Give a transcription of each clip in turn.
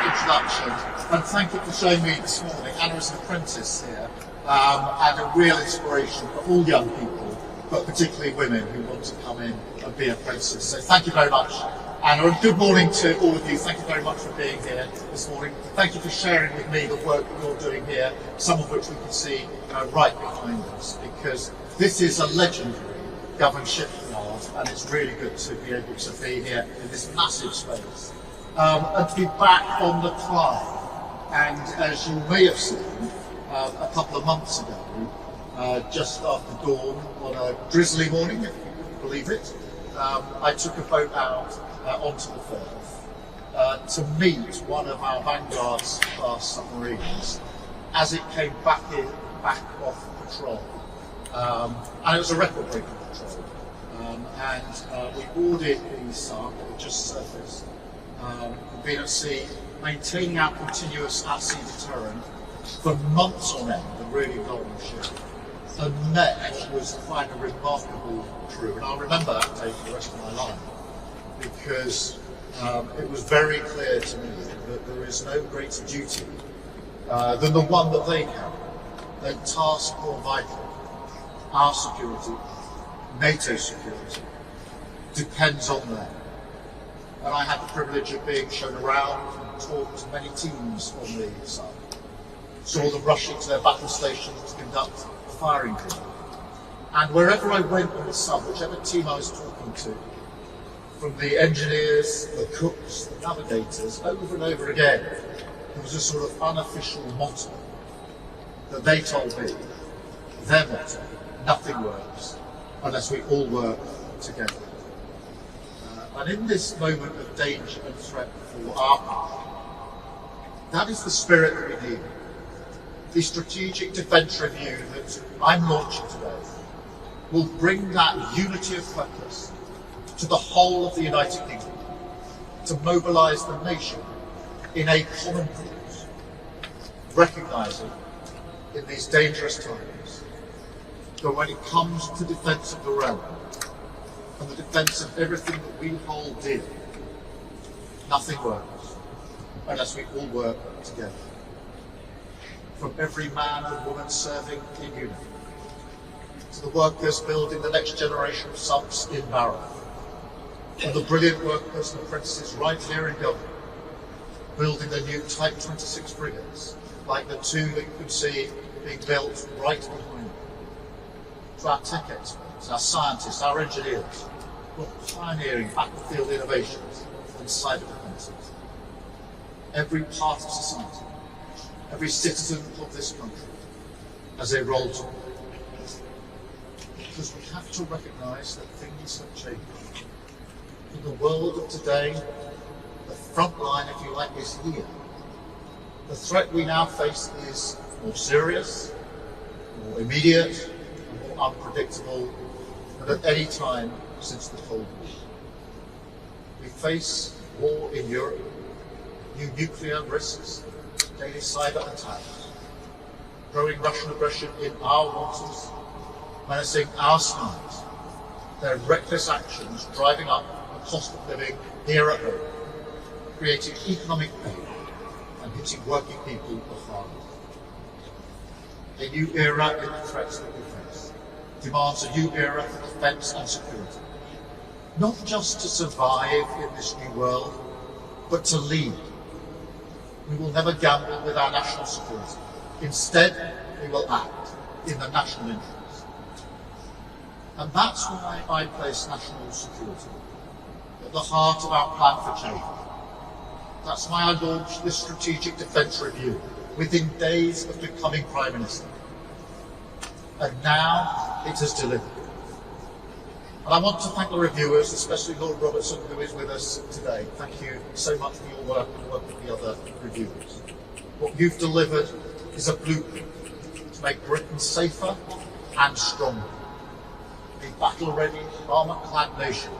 introduction, and thank you for showing me this morning. Anna is an apprentice here, and a real inspiration for all young people, but particularly women who want to come in and be apprentices. So thank you very much, Anna, and good morning to all of you. Thank you very much for being here this morning. Thank you for sharing with me the work that you're doing here, some of which we can see right behind us, because this is a legendary government shipyard, and it's really good to be able to be here in this massive space. And to be back on the Clyde. And as you may have seen, a couple of months ago, just after dawn on a drizzly morning, if you can believe it, I took a boat out onto the Firth to meet one of our Vanguard's class submarines as it came back off patrol. And it was a record-breaking patrol. And we boarded the SARC that had just surfaced. We've been at sea, maintaining our continuous at-sea deterrent for months on end, a really long ship. And met what was quite a remarkable crew. And I'll remember that day for the rest of my life, because it was very clear to me that there is no greater duty than the one that they carry. Their task more vital. Our security, NATO security, depends on them. And I had the privilege of being shown around and talked to many teams on the side. Saw them rushing to their battle stations to conduct a firing drill. And wherever I went on the sub, whichever team I was talking to, from the engineers, the cooks, the navigators, over and over again, there was a sort of unofficial motto that they told me, their motto: nothing works unless we all work together. And in this moment of danger and threat for our country, that is the spirit that we need. The strategic defence review that I'm launching today will bring that unity of purpose to the whole of the United Kingdom, to mobilise the nation in a common cause, recognising in these dangerous times that when it comes to defence of the realm and the defence of everything that we hold dear, nothing works unless we all work together. From every man and woman serving in unity, to the workers building the next generation of subs in Barrow, and the brilliant workers and apprentices right here in Dublin, building the new Type 26 frigates, like the two that you can see being built right behind them. To our tech experts, our scientists, our engineers, who are pioneering battlefield innovations and cyber defences. Every part of society, every citizen of this country, as they roll to. Because we have to recognise that things have changed. In the world of today, the front line, if you like, is here. The threat we now face is more serious, more immediate, and more unpredictable than at any time since the Cold War. We face war in Europe, new nuclear risks, daily cyber attacks, growing Russian aggression in our waters, menacing our skies, their reckless actions driving up the cost of living here at home, creating economic pain and hitting working people the hardest. A new era in the threats that we face demands a new era for defence and security. Not just to survive in this new world, but to lead. We will never gamble with our national security. Instead, we will act in the national interest. And that's why I place national security at the heart of our plan for change. That's why I launched this strategic defence review within days of becoming Prime Minister. And now it has delivered. And I want to thank the reviewers, especially Lord Robertson, who is with us today. Thank you so much for your work and the work of the other reviewers. What you've delivered is a blueprint to make Britain safer and stronger. A battle-ready, armour-clad nation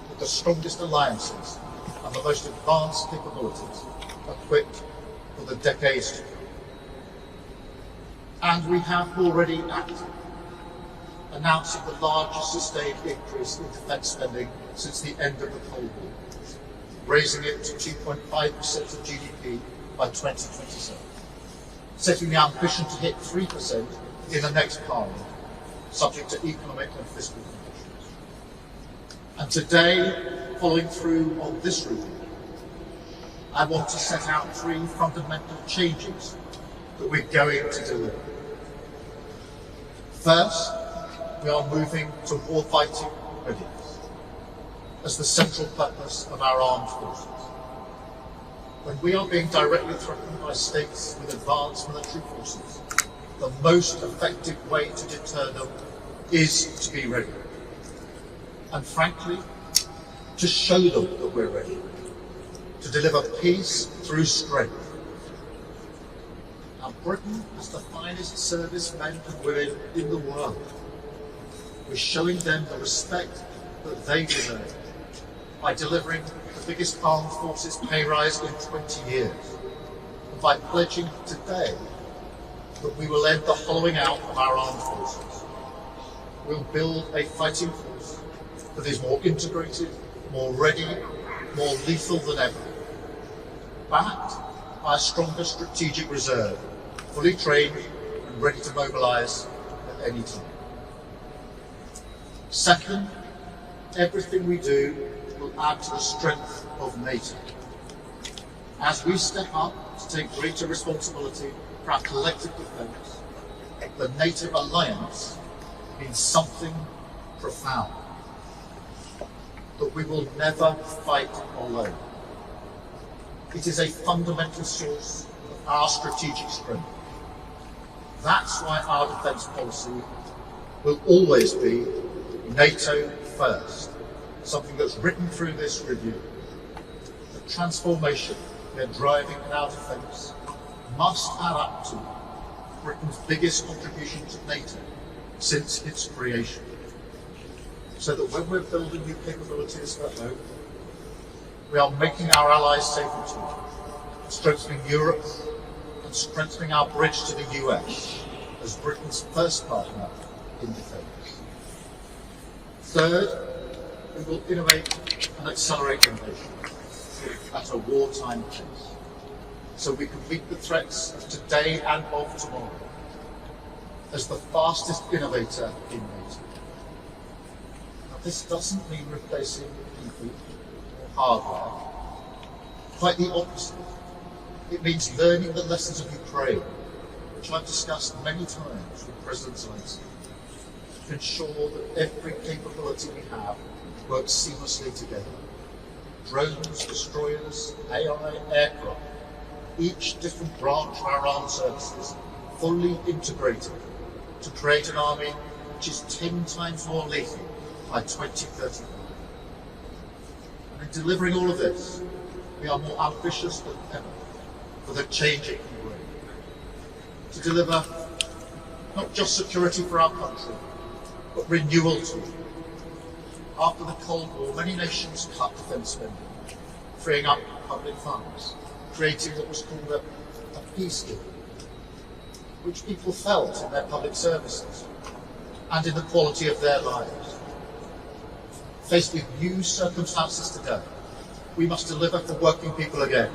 with the strongest alliances and the most advanced capabilities equipped for the decades to come. And we have already acted, announcing the largest sustained increase in defence spending since the end of the Cold War, raising it to 2.5% of GDP by 2027, setting the ambition to hit 3% in the next Parliament, subject to economic and fiscal conditions. And today, following through on this review, I want to set out 3 fundamental changes that we're going to deliver. First, we are moving to warfighting readiness as the central purpose of our armed forces. When we are being directly threatened by states with advanced military forces, the most effective way to deter them is to be ready. And frankly, to show them that we're ready. To deliver peace through strength. Now, Britain has the finest servicemen and women in the world. We're showing them the respect that they deserve by delivering the biggest armed forces pay rise in 20 years, and by pledging today that we will end the hollowing out of our armed forces. We'll build a fighting force that is more integrated, more ready, more lethal than ever, backed by a stronger strategic reserve, fully trained and ready to mobilise at any time. Second, everything we do will add to the strength of NATO. As we step up to take greater responsibility for our collective defence, the NATO alliance means something profound. That we will never fight alone. It is a fundamental source of our strategic strength. That's why our defence policy will always be NATO-first, something that's written through this review. The transformation we are driving in our defence must add up to Britain's biggest contribution to NATO since its creation, so that when we're building new capabilities at home, we are making our allies safer too, strengthening Europe and strengthening our bridge to the US as Britain's first partner in defence. Third, we will innovate and accelerate innovation at a wartime pace, so we can meet the threats of today and of tomorrow as the fastest innovator in NATO. Now, this doesn't mean replacing people or hardware. Quite the opposite. It means learning the lessons of Ukraine, which I've discussed many times with President Zelensky, to ensure that every capability we have works seamlessly together. Drones, destroyers, AI, aircraft, each different branch of our armed services fully integrated to create an army which is 10 times more lethal by 2035. And in delivering all of this, we are more ambitious than ever for the change it can bring. To deliver not just security for our country, but renewal too. After the Cold War, many nations cut defence spending, freeing up public funds, creating what was called a peace deal, which people felt in their public services and in the quality of their lives. Faced with new circumstances today, we must deliver for working people again,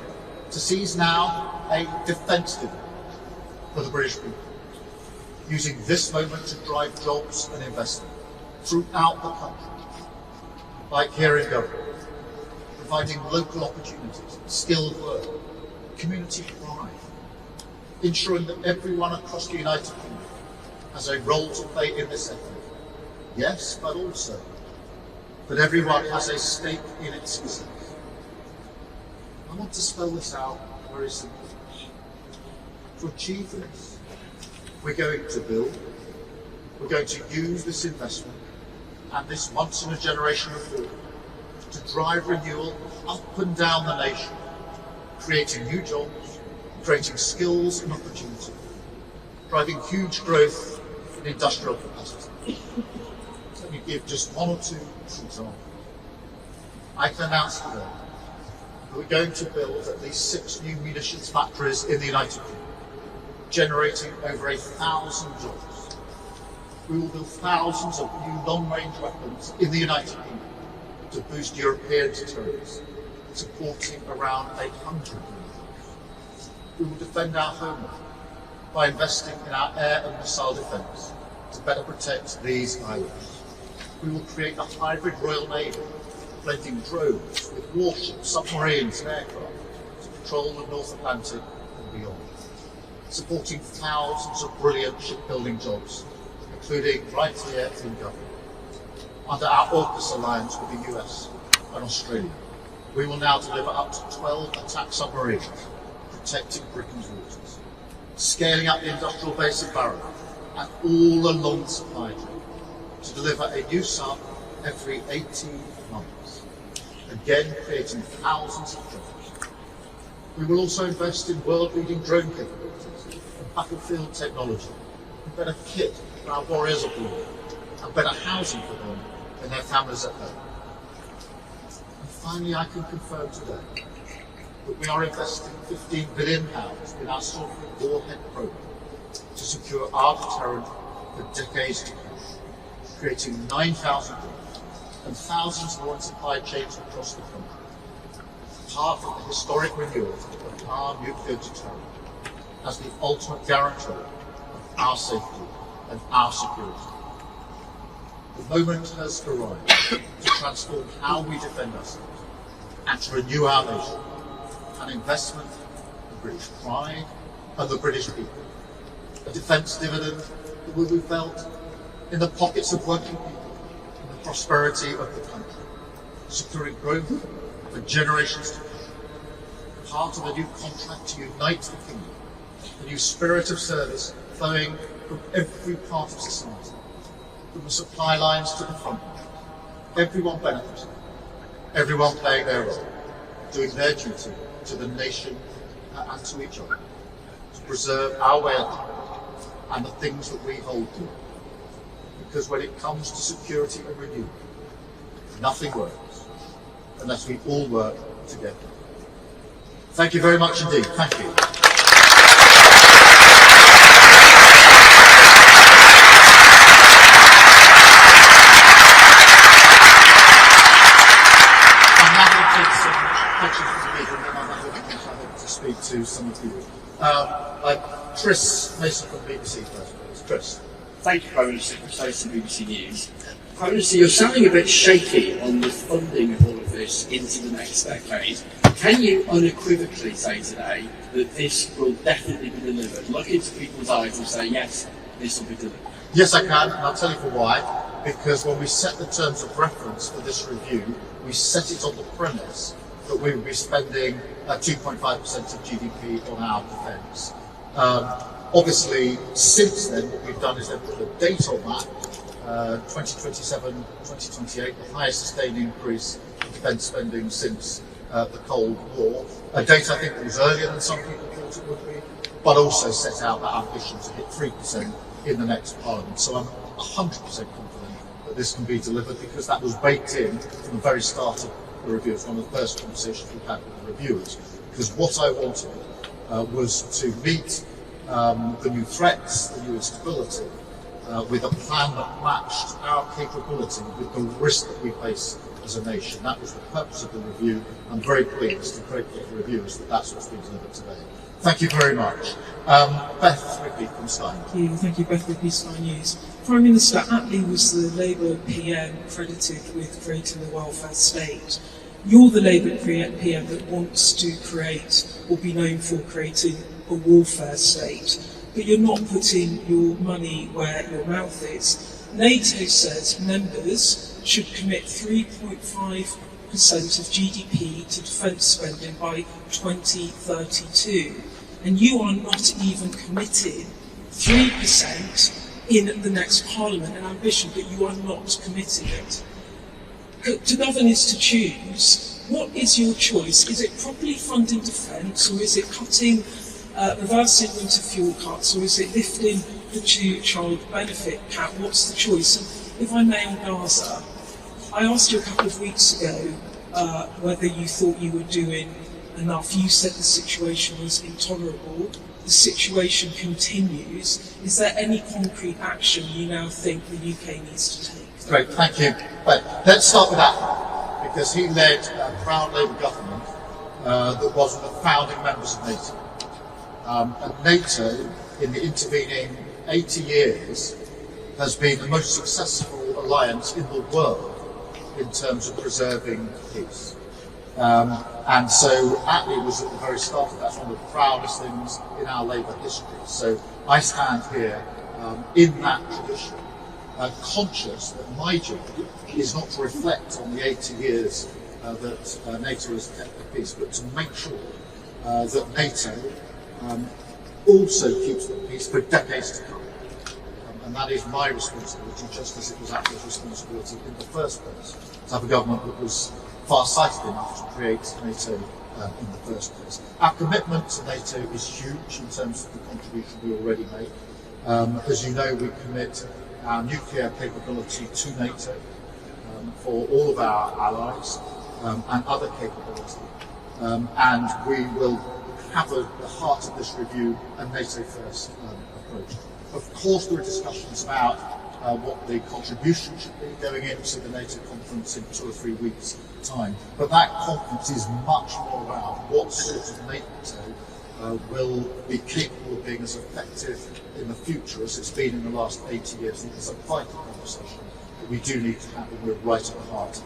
to seize now a defence deal for the British people, using this moment to drive jobs and investment throughout the country, like here in Government, providing local opportunities, skilled work, community pride, ensuring that everyone across the United Kingdom has a role to play in this effort. Yes, but also that everyone has a stake in its success. I want to spell this out very simply. To achieve this, we're going to build, we're going to use this investment and this once-in-a-generation reform to drive renewal up and down the nation, creating new jobs, creating skills and opportunity, driving huge growth in industrial capacity. Let me give just one or two examples. I can announce today that we're going to build at least 6 new munitions factories in the United Kingdom, generating over 1,000 jobs. We will build thousands of new long-range weapons in the United Kingdom to boost European deterrence, supporting around 800 million. We will defend our homeland by investing in our air and missile defence to better protect these islands. We will create a hybrid Royal Navy, blending drones with warships, submarines and aircraft to patrol the North Atlantic and beyond, supporting thousands of brilliant shipbuilding jobs, including right here in government. Under our AUKUS alliance with the US and Australia, we will now deliver up to 12 attack submarines protecting Britain's waters, scaling up the industrial base of Barrow and all along the supply chain to deliver a new sub every 18 months, again creating thousands of jobs. We will also invest in world-leading drone capabilities and battlefield technology, and better kit for our warriors abroad, and better housing for them and their families at home. And finally, I can confirm today that we are investing £15 billion in our sovereign warhead programme to secure our deterrent for decades to come, creating 9,000 jobs and thousands more in supply chains across the country, part of the historic renewal of our nuclear deterrent as the ultimate guarantor of our safety and our security. The moment has arrived to transform how we defend ourselves and to renew our nation, an investment in British pride and the British people, a defence dividend that will be felt in the pockets of working people and the prosperity of the country, securing growth for generations to come, part of a new contract to unite the kingdom, a new spirit of service flowing from every part of society, from the supply lines to the front line, everyone benefiting, everyone playing their role, doing their duty to the nation and to each other, to preserve our way of life and the things that we hold dear. Because when it comes to security and renewal, nothing works unless we all work together. Thank you very much indeed. Thank you. To some of you. Chris Mason from BBC first, please. Chris. Thank you, Prime Minister. Chris Mason, BBC News. Prime Minister, you're sounding a bit shaky on the funding of all of this into the next decade. Can you unequivocally say today that this will definitely be delivered? Look into people's eyes and say, yes, this will be delivered. Yes, I can, and I'll tell you for why. Because when we set the terms of reference for this review, we set it on the premise that we will be spending 2.5% of GDP on our defence. Obviously, since then, what we've done is then put a date on that, 2027, 2028, the highest sustained increase in defence spending since the Cold War. A date I think that was earlier than some people thought it would be, but also set out that ambition to hit 3% in the next Parliament. So I'm 100% confident that this can be delivered, because that was baked in from the very start of the review. It's one of the first conversations we've had with the reviewers, because what I wanted was to meet the new threats, the new instability, with a plan that matched our capability with the risk that we face as a nation. That was the purpose of the review. I'm very pleased and grateful to the reviewers that that's what's been delivered today. Thank you very much. Beth Ripley from Sky. Thank you, Beth Ripley, Sky News. Prime Minister, Attlee was the Labour PM credited with creating the welfare state. You're the Labour PM that wants to create, or be known for creating, a warfare state, but you're not putting your money where your mouth is. NATO says members should commit 3.5% of GDP to defence spending by 2032, and you are not even committed 3% in the next Parliament, an ambition, but you are not committing it. To govern is to choose. What is your choice? Is it properly funding defence, or is it cutting, reversing winter fuel cuts, or is it lifting the two-child benefit cap? What's the choice? And if I may, on Gaza, I asked you a couple of weeks ago whether you thought you were doing enough. You said the situation was intolerable. The situation continues. Is there any concrete action you now think the UK needs to take? Great, thank you. But let's start with that, because he led a proud Labour government that was one of the founding members of NATO. And NATO, in the intervening 80 years, has been the most successful alliance in the world in terms of preserving peace. And so ATLI was at the very start of that. That's one of the proudest things in our Labour history. So I stand here in that tradition, conscious that my job is not to reflect on the 80 years that NATO has kept the peace, but to make sure that NATO also keeps the peace for decades to come. And that is my responsibility, just as it was ATLI's responsibility in the first place, to have a government that was far-sighted enough to create NATO in the first place. Our commitment to NATO is huge in terms of the contribution we already make. As you know, we commit our nuclear capability to NATO for all of our allies and other capability. And we will have at the heart of this review a NATO-first approach. Of course, there are discussions about what the contribution should be going into the NATO conference in 2 or 3 weeks' time. But that conference is much more about what sort of NATO will be capable of being as effective in the future as it's been in the last 80 years. And it's a vital conversation that we do need to have, and we're right at the heart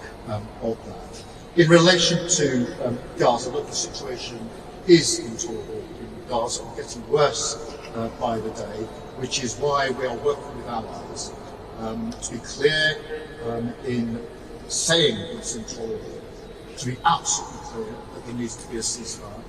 of that. In relation to Gaza, look, the situation is intolerable in Gaza and getting worse by the day, which is why we are working with allies to be clear in saying it's intolerable, to be absolutely clear that there needs to be a ceasefire,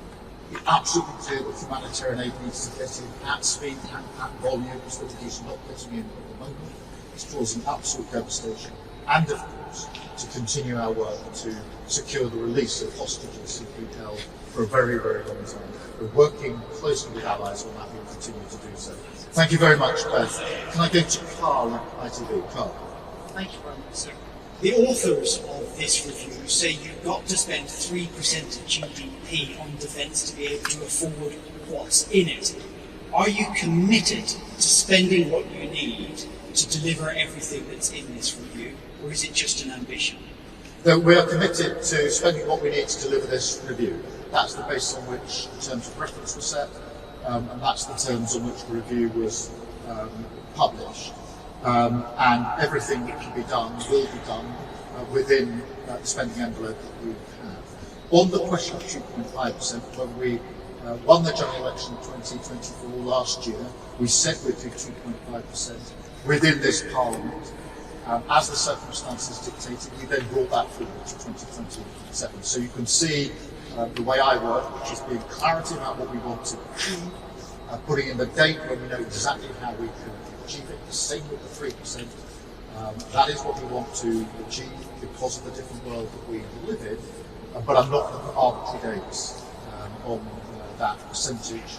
be absolutely clear that humanitarian aid needs to get in at speed and at volumes that it is not getting in at the moment. It's causing absolute devastation, and of course to continue our work to secure the release of hostages who've been held for a very, very long time. We're working closely with allies on that, and we'll continue to do so. Thank you very much, Beth. Can I go to Carl at ITV? Carl. Thank you very much, sir. The authors of this review say you've got to spend 3% of GDP on defence to be able to afford what's in it. Are you committed to spending what you need to deliver everything that's in this review, or is it just an ambition? We are committed to spending what we need to deliver this review. That's the basis on which the terms of reference were set, and that's the terms on which the review was published. And everything that can be done will be done within the spending envelope that we have. On the question of 2.5%, when we won the general election in 2024 last year, we said we'd do 2.5% within this Parliament. As the circumstances dictated, we then brought that forward to 2027. So you can see the way I work, which is being clarity about what we want to achieve, putting in the date when we know exactly how we can achieve it, the same with the 3%. That is what we want to achieve because of the different world that we live in, but I'm not going to put arbitrary dates on that percentage.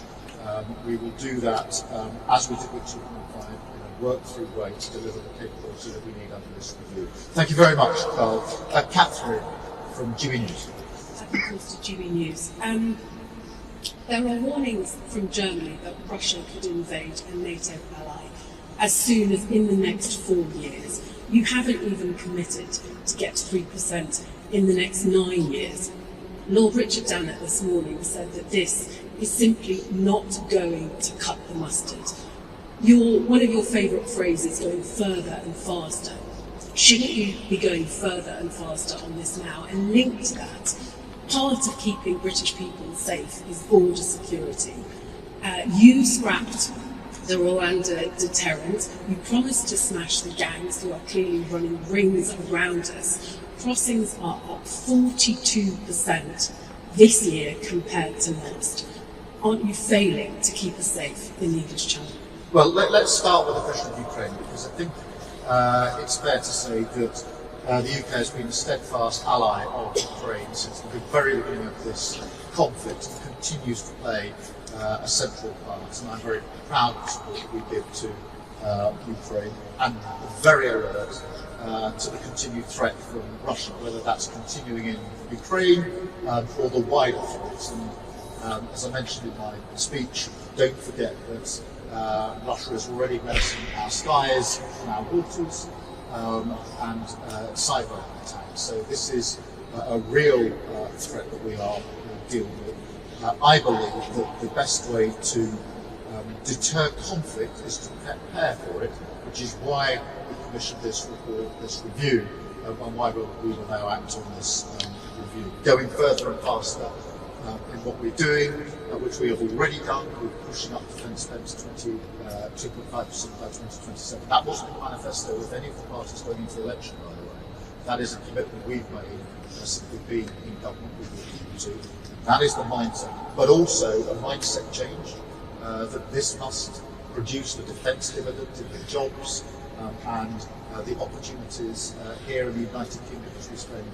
We will do that as we did with 2.5, work through way to deliver the capability that we need under this review. Thank you very much, Carl. Catherine from GB News. Of course, to GB News. There are warnings from Germany that Russia could invade a NATO ally as soon as in the next 4 years. You haven't even committed to get 3% in the next 9 years. Lord Richard Dannett this morning said that this is simply not going to cut the mustard. One of your favourite phrases, going further and faster. Shouldn't you be going further and faster on this now? And linked to that, part of keeping British people safe is border security. You scrapped the Rwanda deterrent. You promised to smash the gangs who are clearly running rings around us. Crossings are up 42% this year compared to last. Aren't you failing to keep us safe in the English Channel? Well, let's start with the question of Ukraine, because I think it's fair to say that the UK has been a steadfast ally of Ukraine since the very beginning of this conflict and continues to play a central part. And I'm very proud of the support that we give to Ukraine and very alert to the continued threat from Russia, whether that's continuing in Ukraine or the wider threats. And as I mentioned in my speech, don't forget that Russia is already menacing our skies and our waters and cyber attacks. So this is a real threat that we are deal with. I believe that the best way to deter conflict is to prepare for it, which is why we commissioned this report, this review, and why we will now act on this review. Going further and faster in what we're doing, which we have already done, we're pushing up defence spend to 2.5% by 2027. That wasn't the manifesto with any of the parties going into the election, by the way. That is a commitment we've made since we've been in government, we will keep to. That is the mindset, but also a mindset change that this must produce the defence dividend in the jobs and the opportunities here in the United Kingdom as we spend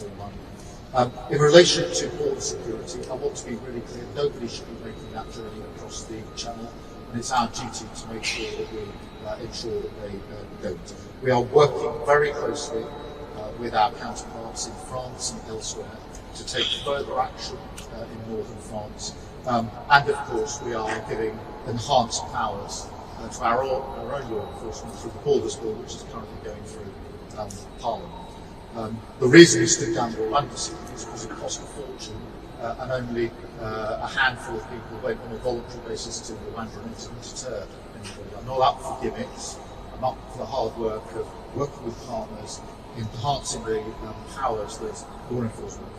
more money. In relation to border security, I want to be really clear, nobody should be making that journey across the channel, and it's our duty to make sure that we ensure that they don't. We are working very closely with our counterparts in France and elsewhere to take further action in northern France. And of course we are giving enhanced powers to our own law enforcement through the Borders Bill, which is currently going through Parliament. The reason we stood down the Rwanda scheme is because it cost a fortune and only a handful of people went on a voluntary basis to Rwanda and it didn't deter anybody. I'm not up for gimmicks, I'm up for the hard work of working with partners, enhancing the powers that law enforcement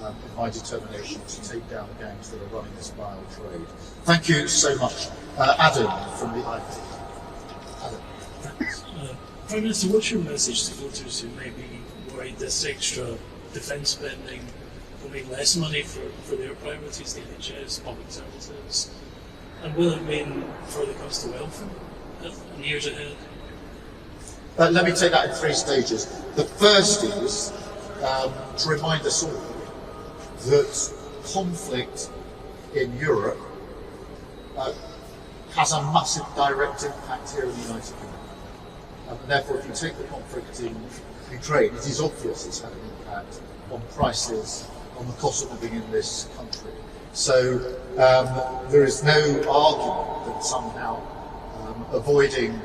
have in my determination to take down the gangs that are running this vile trade. Thank you so much. Adam from the IP. Adam. Thanks. Prime Minister, what's your message to voters who may be worried this extra defence spending will mean less money for their priorities, the NHS, public services, and will it mean further cuts to welfare in years ahead? Let me take that in three stages. The first is to remind us all that conflict in Europe has a massive direct impact here in the United Kingdom. And therefore, if you take the conflict in Ukraine, it is obvious it's had an impact on prices, on the cost of living in this country. So there is no argument that somehow avoiding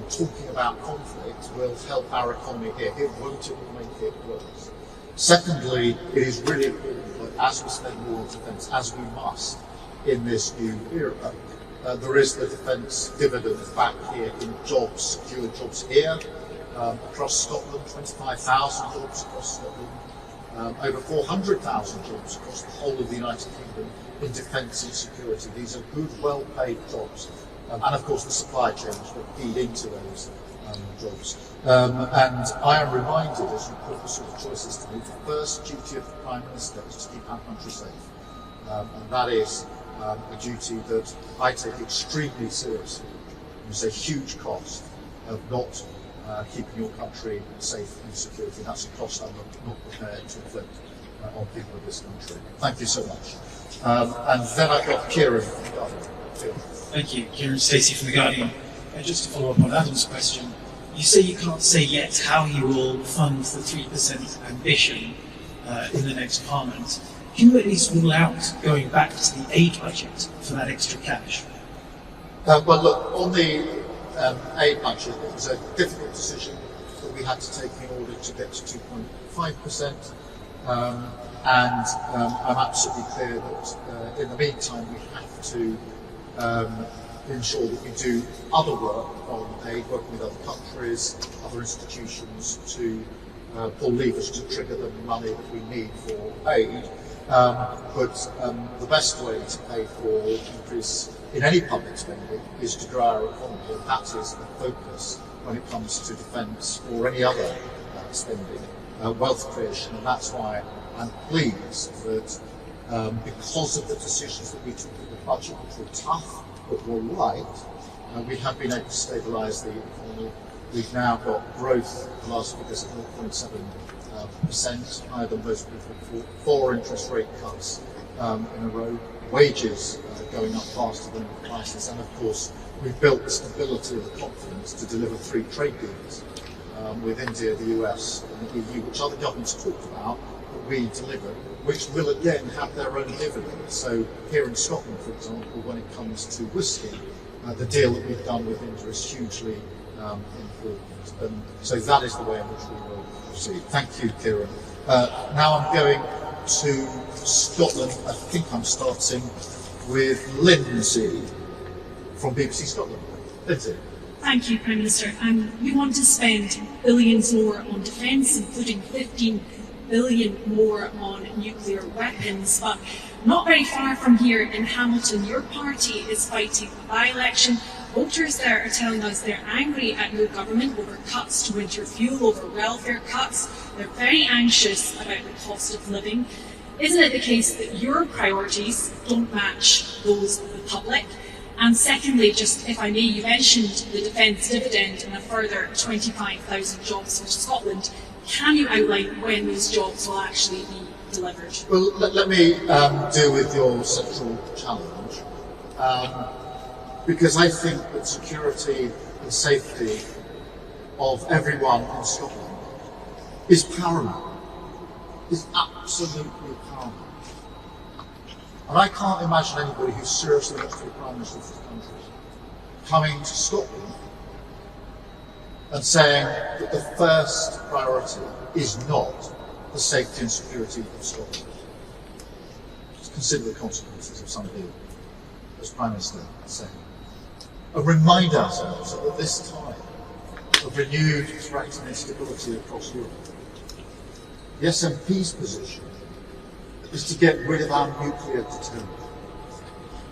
talking about conflict will help our economy here. It won't, it will make it worse. Secondly, it is really important that as we spend more on defence, as we must in this new era, there is the defence dividend back here in jobs, secure jobs here, across Scotland, 25,000 jobs across Scotland, over 400,000 jobs across the whole of the United Kingdom in defence and security. These are good, well-paid jobs. And of course the supply chains that feed into those jobs. And I am reminded, as you put the sort of choices to me, the first duty of the Prime Minister is to keep our country safe. And that is a duty that I take extremely seriously. There's a huge cost of not keeping your country safe and security. That's a cost I'm not prepared to inflict on people of this country. Thank you so much. And then I've got Kieran. Thank you, Kieran Stacey from The Guardian. Just to follow up on Adam's question, you say you can't say yet how you will fund the 3% ambition in the next Parliament. Can you at least rule out going back to the aid budget for that extra cash? Well, look, on the aid budget, it was a difficult decision that we had to take in order to get to 2.5%. And I'm absolutely clear that in the meantime we have to ensure that we do other work on aid, working with other countries, other institutions to pull levers to trigger the money that we need for aid. But the best way to pay for increase in any public spending is to grow our economy, and that is the focus when it comes to defence or any other spending, wealth creation, and that's why I'm pleased that because of the decisions that we took in the budget, which were tough but were right, we have been able to stabilise the economy. We've now got growth, the last figures at 0.7%, higher than most people, 4 interest rate cuts in a row, wages going up faster than prices, and of course we've built the stability and the confidence to deliver 3 trade deals with India, the US and the EU, which other governments talked about, but we delivered, which will again have their own dividends. So here in Scotland, for example, when it comes to whisky, the deal that we've done with India is hugely important. And so that is the way in which we will proceed. Thank you, Kieran. Now I'm going to Scotland. I think I'm starting with Lindsay from BBC Scotland. Lindsay. Thank you, Prime Minister. We want to spend billions more on defence, including 15 billion more on nuclear weapons, but not very far from here in Hamilton, your party is fighting a by-election. Voters there are telling us they're angry at your government over cuts to winter fuel, over welfare cuts. They're very anxious about the cost of living. Isn't it the case that your priorities don't match those of the public? And secondly, just if I may, you mentioned the defence dividend and a further 25,000 jobs for Scotland. Can you outline when those jobs will actually be delivered? Well, let me deal with your central challenge, because I think that security and safety of everyone in Scotland is paramount, is absolutely paramount. And I can't imagine anybody who seriously wants to be Prime Minister of the country coming to Scotland and saying that the first priority is not the safety and security of Scotland. Just consider the consequences of somebody as Prime Minister saying. And remind ourselves that at this time of renewed threat and instability across Europe, the SNP's position is to get rid of our nuclear deterrent,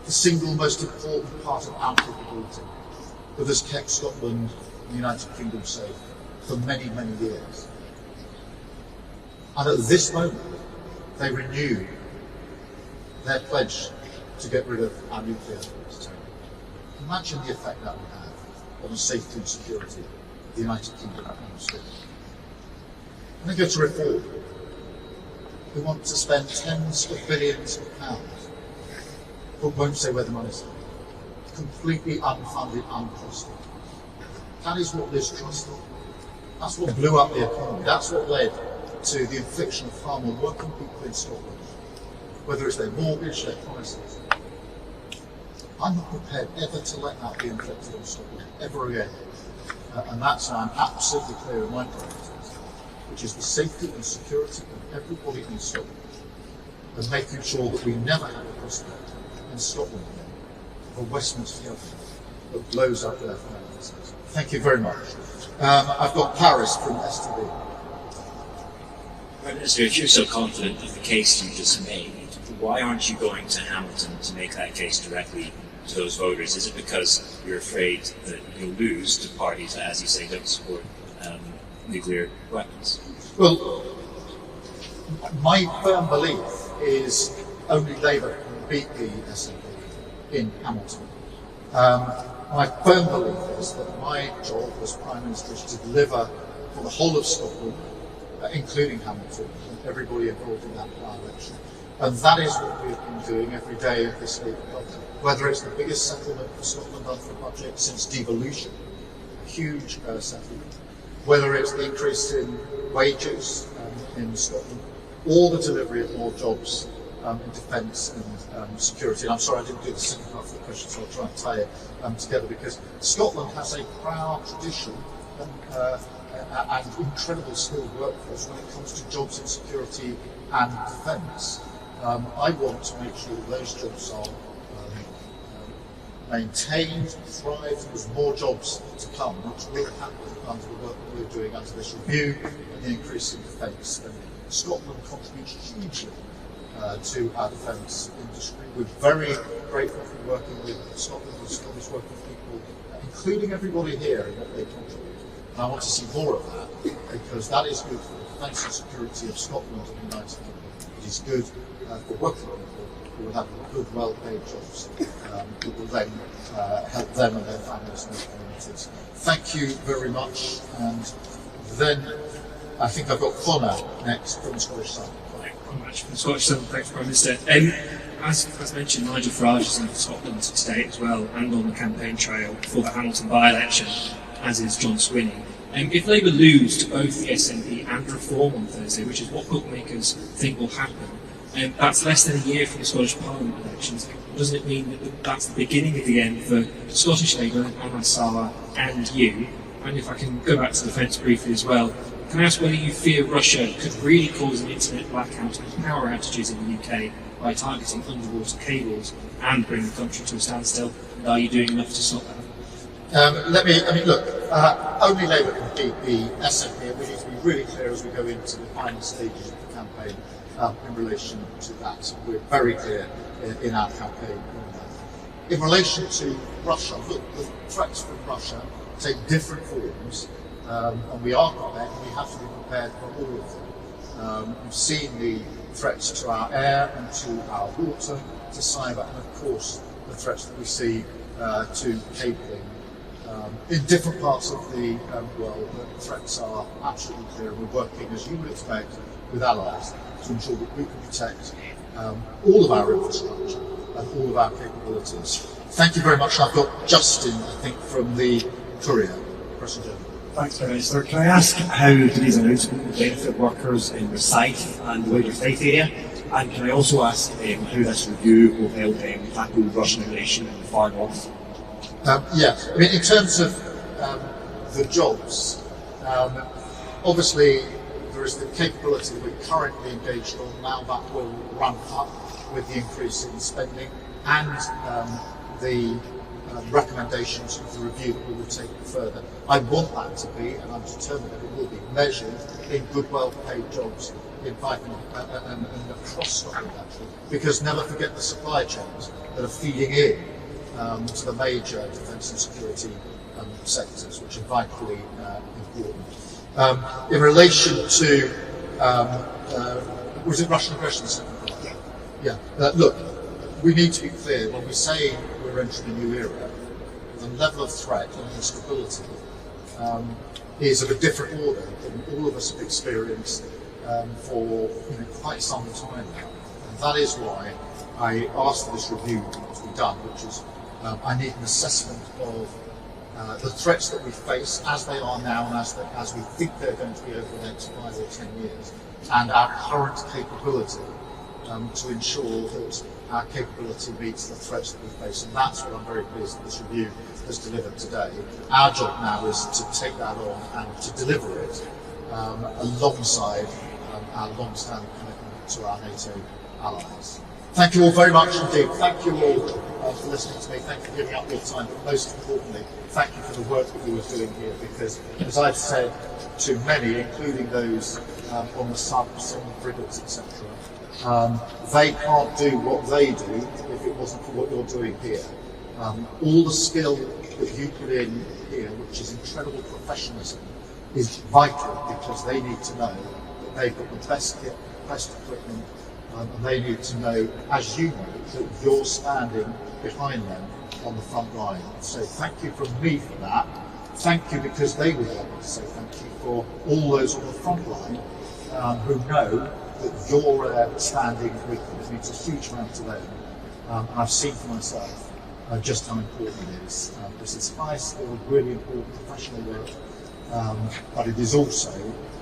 the single most important part of our capability that has kept Scotland and the United Kingdom safe for many, many years. And at this moment, they renew their pledge to get rid of our nuclear deterrent. Imagine the effect that would have on the safety and security of the United Kingdom and Scotland. And they go to reform. We want to spend tens of billions of pounds, but won't say where the money's from. Completely unfunded, uncosted. That is what Liz Truss did. That's what blew up the economy. That's what led to the infliction of far more working people in Scotland, whether it's their mortgage, their prices. I'm not prepared ever to let that be inflicted on Scotland, ever again. And that's why I'm absolutely clear in my priorities, which is the safety and security of everybody in Scotland, and making sure that we never have a prospect in Scotland again of a Westminster government that blows up their finances. Thank you very much. I've got Paris from STV. Prime Minister, if you're so confident of the case you just made, why aren't you going to Hamilton to make that case directly to those voters? Is it because you're afraid that you'll lose to parties that, as you say, don't support nuclear weapons? Well, my firm belief is only Labour can beat the SNP in Hamilton. My firm belief is that my job as Prime Minister is to deliver for the whole of Scotland, including Hamilton, and everybody involved in that by-election. And that is what we've been doing every day of this Labour government. Whether it's the biggest settlement for Scotland under the budget since devolution, a huge settlement, whether it's the increase in wages in Scotland, or the delivery of more jobs in defence and security. And I'm sorry I didn't do the second half of the question, so I'll try and tie it together, because Scotland has a proud tradition and incredible skilled workforce when it comes to jobs in security and defence. I want to make sure that those jobs are maintained, thrive. There's more jobs to come, which will happen under the work that we're doing under this review and the increase in defence spending. Scotland contributes hugely to our defence industry. We're very grateful for working with Scotland and Scottish working people, including everybody here in what they contribute. And I want to see more of that, because that is good for the defence and security of Scotland and the United Kingdom. It is good for working people who will have good, well-paid jobs that will then help them and their families and their communities. Thank you very much. And then I think I've got Connor next from the Scottish Sun. From the Scottish Sun, thanks, Prime Minister. As mentioned, Nigel Farage is in Scotland today as well, and on the campaign trail for the Hamilton by-election, as is John Swinney. If Labour lose to both the SNP and Reform on Thursday, which is what bookmakers think will happen, that's less than a year from the Scottish Parliament elections. Doesn't it mean that that's the beginning of the end for Scottish Labour, Anna Sala and you? And if I can go back to defence briefly as well, can I ask whether you fear Russia could really cause an internet blackout and power outages in the UK by targeting underwater cables and bring the country to a standstill? And are you doing enough to stop that? Only Labour can beat the SNP, and we need to be really clear as we go into the final stages of the campaign in relation to that. We're very clear in our campaign on that. In relation to Russia, look, the threats from Russia take different forms, and we are prepared, and we have to be prepared for all of them. We've seen the threats to our air and to our water, to cyber, and of course the threats that we see to cabling. In different parts of the world, the threats are absolutely clear, and we're working, as you would expect, with allies to ensure that we can protect all of our infrastructure and all of our capabilities. Thank you very much. I've got Justin, I think, from the Courier. Press and Thanks, Prime Minister. Can I ask how today's announcement will benefit workers in the Scythe and the wider Scythe area? And can I also ask how this review will help tackle Russian aggression in the far north? In terms of the jobs, obviously there is the capability that we're currently engaged on. Now that will ramp up with the increase in spending and the recommendations of the review that we will take further. I want that to be, and I'm determined that it will be, measured in good, well-paid jobs in piping and across Scotland, actually, because never forget the supply chains that are feeding in to the major defence and security sectors, which are vitally important. In relation to, was it Russian aggression? Yeah. Look, we need to be clear when we say we're entering a new era. The level of threat and instability is of a different order than all of us have experienced for quite some time now. And that is why I asked for this review to be done, which is I need an assessment of the threats that we face as they are now and as we think they're going to be over the next 5 or 10 years, and our current capability to ensure that our capability meets the threats that we face. And that's what I'm very pleased that this review has delivered today. Our job now is to take that on and to deliver it alongside our long-standing commitment to our NATO allies. Thank you all very much indeed. Thank you all for listening to me. Thank you for giving up your time, but most importantly, thank you for the work that you are doing here, because as I've said to many, including those on the subs, on the frigates, etc., they can't do what they do if it wasn't for what you're doing here. All the skill that you put in here, which is incredible professionalism, is vital, because they need to know that they've got the best kit, best equipment, and they need to know, as you know, that you're standing behind them on the front line. So thank you from me for that. Thank you, because they would like me to say thank you for all those on the front line who know that you're standing with them. It means a huge amount to them. And I've seen for myself just how important it is. This is high skilled, really important professional work, but it is also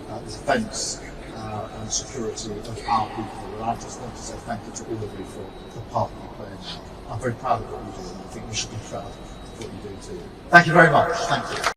the defence and security of our people. And I just want to say thank you to all of you for the part that you play in that. I'm very proud of what you do, and I think you should be proud of what you do too. Thank you very much. Thank you.